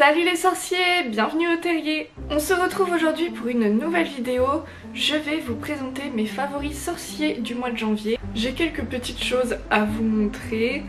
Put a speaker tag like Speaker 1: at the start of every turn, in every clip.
Speaker 1: Salut les sorciers, bienvenue au terrier. On se retrouve aujourd'hui pour une nouvelle vidéo. Je vais vous présenter mes favoris sorciers du mois de janvier. J'ai quelques petites choses à vous montrer.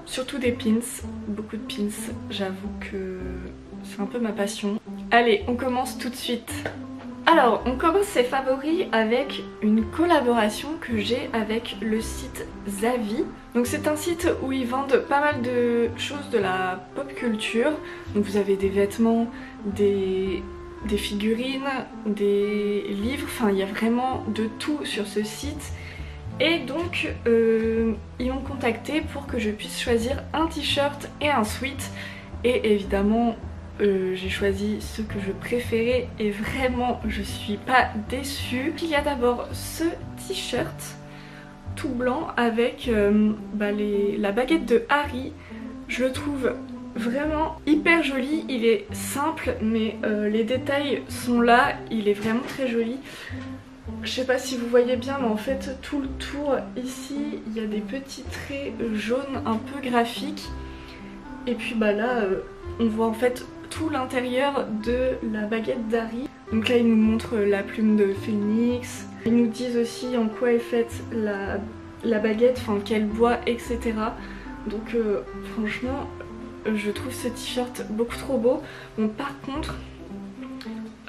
Speaker 1: Surtout des pins, beaucoup de pins, j'avoue que c'est un peu ma passion. Allez, on commence tout de suite. Alors, on commence ces favoris avec une collaboration que j'ai avec le site Zavvi. Donc c'est un site où ils vendent pas mal de choses de la pop culture. Donc vous avez des vêtements, des figurines, des livres, enfin il y a vraiment de tout sur ce site. Et donc ils m'ont contacté pour que je puisse choisir un t-shirt et un sweat. Et évidemment j'ai choisi ce que je préférais et vraiment je suis pas déçue. Il y a d'abord ce t-shirt tout blanc avec la baguette de Harry. Je le trouve vraiment hyper joli, il est simple mais les détails sont là, il est vraiment très joli. Je sais pas si vous voyez bien mais en fait tout le tour ici il y a des petits traits jaunes un peu graphiques. Et puis là on voit en fait tout l'intérieur de la baguette d'Harry. Donc là ils nous montrent la plume de Phénix. Ils nous disent aussi en quoi est faite la baguette, enfin quel bois, etc. Donc franchement je trouve ce t-shirt beaucoup trop beau. Bon par contre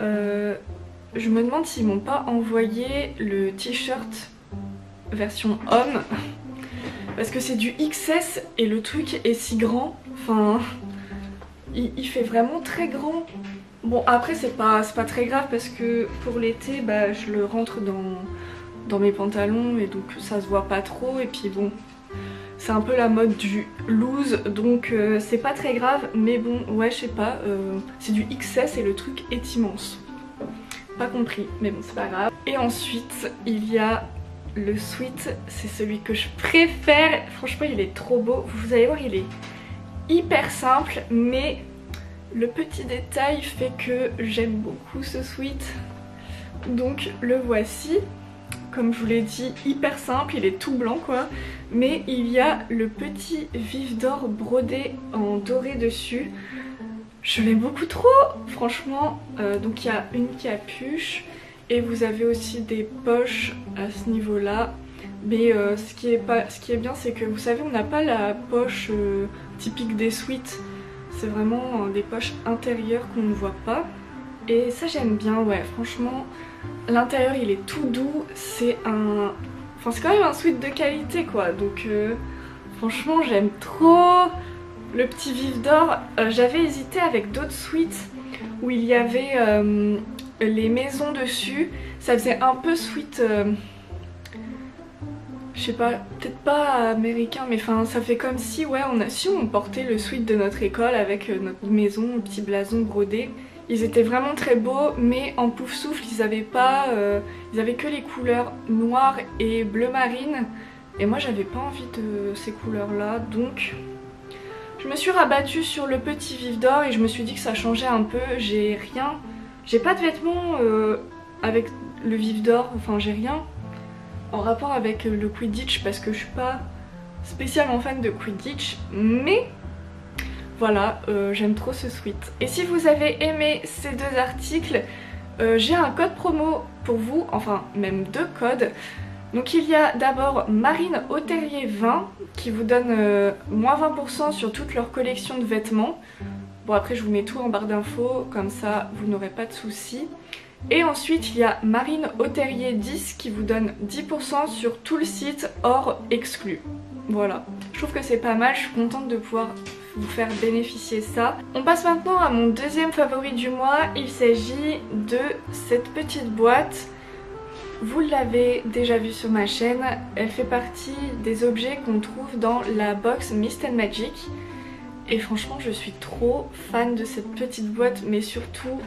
Speaker 1: je me demande s'ils m'ont pas envoyé le t-shirt version homme parce que c'est du XS et le truc est si grand, enfin il fait vraiment très grand. Bon après c'est pas très grave parce que pour l'été je le rentre dans mes pantalons et donc ça se voit pas trop. Et puis bon c'est un peu la mode du loose donc c'est pas très grave. Mais bon ouais je sais pas, c'est du XS et le truc est immense. Pas compris mais bon c'est pas grave. Et ensuite il y a le sweat, c'est celui que je préfère. Franchement il est trop beau, vous allez voir il est hyper simple mais le petit détail fait que j'aime beaucoup ce sweat. Donc le voici, comme je vous l'ai dit, hyper simple, il est tout blanc quoi. Mais il y a le petit vif d'or brodé en doré dessus. Je l'aime beaucoup trop, franchement. Donc il y a une capuche et vous avez aussi des poches à ce niveau là. Mais ce qui est bien c'est que vous savez on n'a pas la poche typique des sweats. C'est vraiment des poches intérieures qu'on ne voit pas. Et ça j'aime bien, ouais, franchement. L'intérieur il est tout doux, c'est un... Enfin c'est quand même un sweat de qualité quoi. Donc franchement j'aime trop le petit vif d'or. J'avais hésité avec d'autres sweats où il y avait les maisons dessus. Ça faisait un peu sweat... je sais pas, peut-être pas américain, mais enfin ça fait comme si on portait le sweat de notre école avec notre maison, le petit blason brodé. Ils étaient vraiment très beaux, mais en pouf souffle ils avaient pas, ils avaient que les couleurs noires et bleu marine. Et moi j'avais pas envie de ces couleurs là, donc je me suis rabattue sur le petit vif d'or et je me suis dit que ça changeait un peu. J'ai pas de vêtements avec le vif d'or, enfin j'ai rien en rapport avec le Quidditch parce que je suis pas spécialement fan de Quidditch, mais voilà, j'aime trop ce sweat. Et si vous avez aimé ces deux articles, j'ai un code promo pour vous, enfin même deux codes. Donc il y a d'abord Marine au Terrier 20 qui vous donne moins 20% sur toute leur collection de vêtements. Bon après je vous mets tout en barre d'infos, comme ça vous n'aurez pas de soucis. Et ensuite il y a Marine au Terrier 10 qui vous donne 10% sur tout le site hors exclu. Voilà, je trouve que c'est pas mal, je suis contente de pouvoir vous faire bénéficier ça. On passe maintenant à mon deuxième favori du mois, il s'agit de cette petite boîte. Vous l'avez déjà vu sur ma chaîne, elle fait partie des objets qu'on trouve dans la box Mist and Magic. Et franchement je suis trop fan de cette petite boîte, mais surtout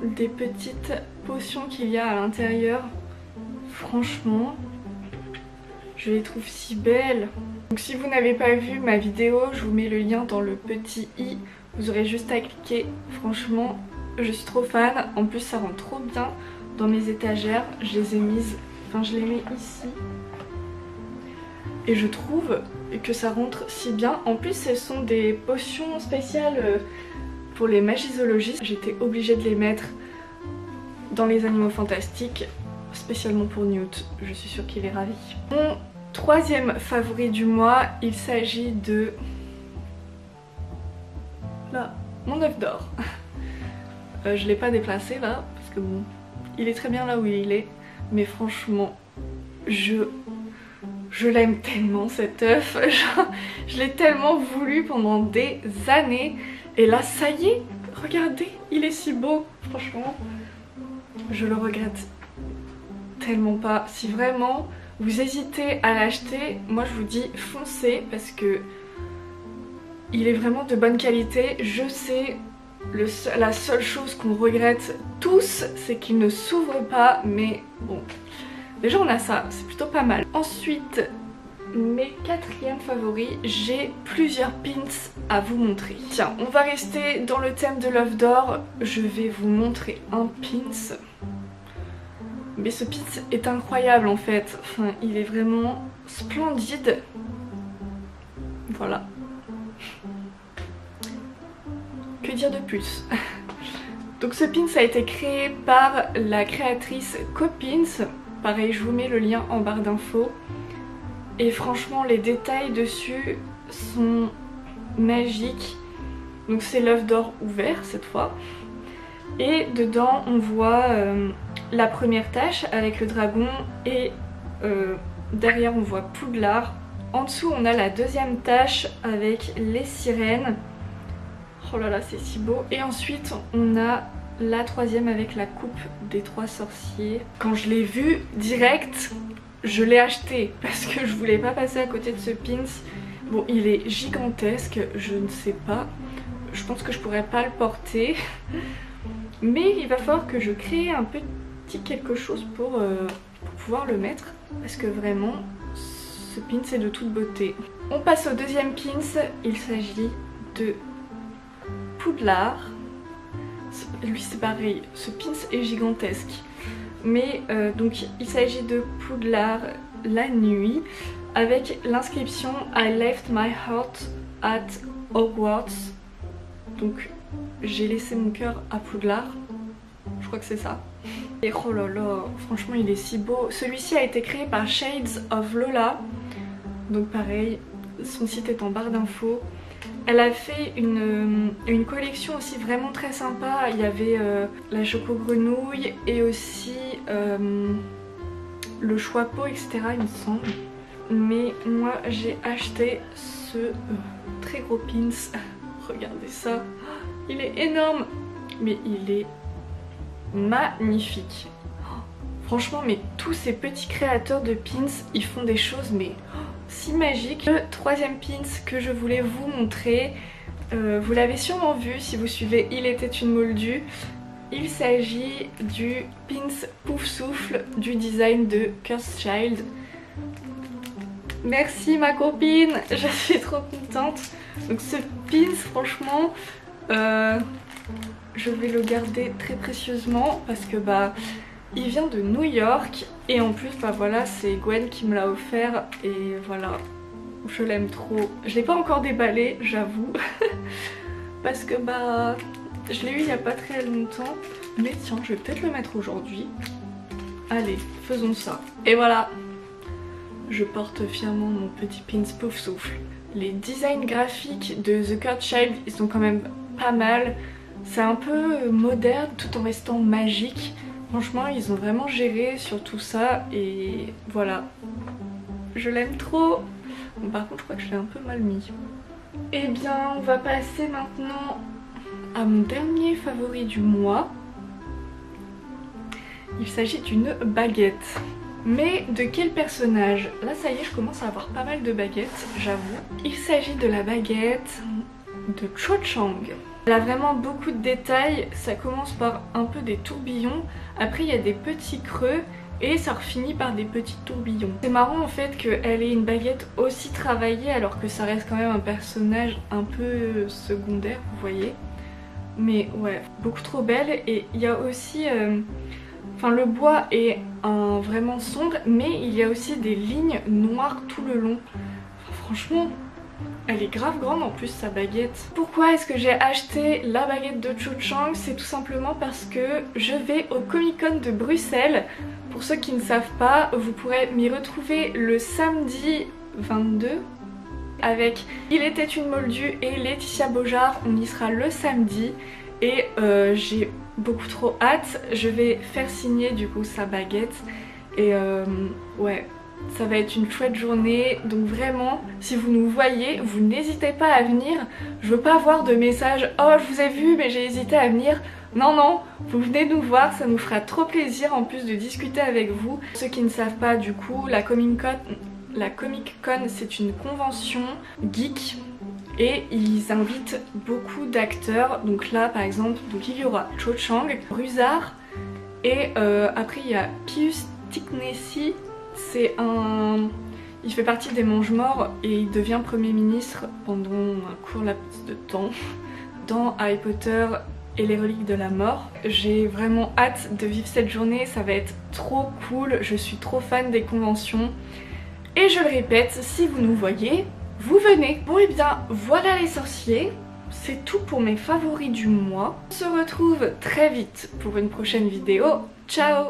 Speaker 1: des petites potions qu'il y a à l'intérieur. Franchement je les trouve si belles. Donc si vous n'avez pas vu ma vidéo, je vous mets le lien dans le petit i, vous aurez juste à cliquer. Franchement je suis trop fan, en plus ça rend trop bien dans mes étagères. Je les ai mises, enfin je les mets ici et je trouve et que ça rentre si bien. En plus ce sont des potions spéciales pour les magizologistes. J'étais obligée de les mettre dans les animaux fantastiques, spécialement pour Newt. Je suis sûre qu'il est ravi. Mon troisième favori du mois, il s'agit de... là, mon œuf d'or. Je l'ai pas déplacé là, parce que bon, il est très bien là où il est. Mais franchement, je l'aime tellement cet œuf. Je l'ai tellement voulu pendant des années. Et là, ça y est, regardez, il est si beau. Franchement, je le regrette tellement pas. Si vraiment vous hésitez à l'acheter, moi je vous dis foncez parce que il est vraiment de bonne qualité. Je sais, la seule chose qu'on regrette tous, c'est qu'il ne s'ouvre pas, mais bon, déjà on a ça, c'est plutôt pas mal. Ensuite, mes quatrièmes favoris, j'ai plusieurs pins à vous montrer. Tiens, on va rester dans le thème de l'œuf d'or. Je vais vous montrer un pins. Mais ce pins est incroyable en fait. Enfin, il est vraiment splendide. Voilà. Que dire de plus? Donc ce pins a été créé par la créatrice Copins. Pareil, je vous mets le lien en barre d'infos. Et franchement, les détails dessus sont magiques. Donc c'est l'œuf d'or ouvert cette fois. Et dedans, on voit la première tache avec le dragon. Et derrière, on voit Poudlard. En dessous, on a la deuxième tache avec les sirènes. Oh là là, c'est si beau. Et ensuite, on a la troisième avec la coupe des trois sorciers. Quand je l'ai vu direct, je l'ai acheté parce que je voulais pas passer à côté de ce pins. Bon, il est gigantesque, je ne sais pas. Je pense que je pourrais pas le porter. Mais il va falloir que je crée un petit quelque chose pour pouvoir le mettre. Parce que vraiment, ce pins est de toute beauté. On passe au deuxième pins. Il s'agit de Poudlard. Lui c'est pareil, ce pins est gigantesque. Mais donc il s'agit de Poudlard la nuit avec l'inscription I left my heart at Hogwarts. Donc j'ai laissé mon cœur à Poudlard. Je crois que c'est ça. Et oh là là, franchement il est si beau. Celui-ci a été créé par Shades of Lola. Donc pareil, son site est en barre d'infos. Elle a fait une collection aussi vraiment très sympa. Il y avait la choco grenouille et aussi le choix peau, etc. il me semble. Mais moi j'ai acheté ce très gros pins. Regardez ça, il est énorme mais il est magnifique. Franchement, mais tous ces petits créateurs de pins, ils font des choses mais si magiques. Le troisième pins que je voulais vous montrer, vous l'avez sûrement vu si vous suivez Il était une moldue. Il s'agit du pins Pouf Souffle du design de Cursed Child. Merci ma copine, je suis trop contente. Donc ce pins, franchement, je vais le garder très précieusement parce que bah il vient de New York et en plus bah voilà, c'est Gwen qui me l'a offert et voilà, je l'aime trop. Je l'ai pas encore déballé, j'avoue, parce que bah je l'ai eu il y a pas très longtemps. Mais tiens, je vais peut-être le mettre aujourd'hui. Allez, faisons ça. Et voilà, je porte fièrement mon petit pins Pouf Souffle. Les designs graphiques de The Cursed Child, ils sont quand même pas mal. C'est un peu moderne tout en restant magique. Franchement, ils ont vraiment géré sur tout ça et voilà. Je l'aime trop. Bon, par contre, je crois que je l'ai un peu mal mis. Et bien, on va passer maintenant à mon dernier favori du mois. Il s'agit d'une baguette. Mais de quel personnage? Là, ça y est, je commence à avoir pas mal de baguettes, j'avoue. Il s'agit de la baguette de Cho Chang. Elle a vraiment beaucoup de détails, ça commence par un peu des tourbillons, après il y a des petits creux et ça finit par des petits tourbillons. C'est marrant en fait qu'elle ait une baguette aussi travaillée alors que ça reste quand même un personnage un peu secondaire, vous voyez. Mais ouais, beaucoup trop belle. Et il y a aussi... Enfin le bois est vraiment sombre mais il y a aussi des lignes noires tout le long. Enfin, franchement, elle est grave grande en plus sa baguette. Pourquoi est-ce que j'ai acheté la baguette de Cho Chang? C'est tout simplement parce que je vais au Comic Con de Bruxelles. Pour ceux qui ne savent pas, vous pourrez m'y retrouver le samedi 22 avec Il était une moldue et Laetitia Beaujard. On y sera le samedi et j'ai beaucoup trop hâte. Je vais faire signer du coup sa baguette et ouais, ça va être une chouette journée. Donc vraiment, si vous nous voyez, vous n'hésitez pas à venir. Je veux pas avoir de messages « Oh, je vous ai vu mais j'ai hésité à venir ». Non, non, vous venez nous voir, ça nous fera trop plaisir en plus de discuter avec vous. Ceux qui ne savent pas du coup, la Comic Con c'est une convention geek et ils invitent beaucoup d'acteurs. Donc là par exemple, donc il y aura Cho Chang, Rusar et après il y a Pius Tiknesi. C'est un... Il fait partie des Mange-Morts et il devient Premier ministre pendant un court laps de temps dans Harry Potter et les reliques de la mort. J'ai vraiment hâte de vivre cette journée, ça va être trop cool, je suis trop fan des conventions. Et je le répète, si vous nous voyez, vous venez. Bon et bien voilà les sorciers, c'est tout pour mes favoris du mois. On se retrouve très vite pour une prochaine vidéo, ciao!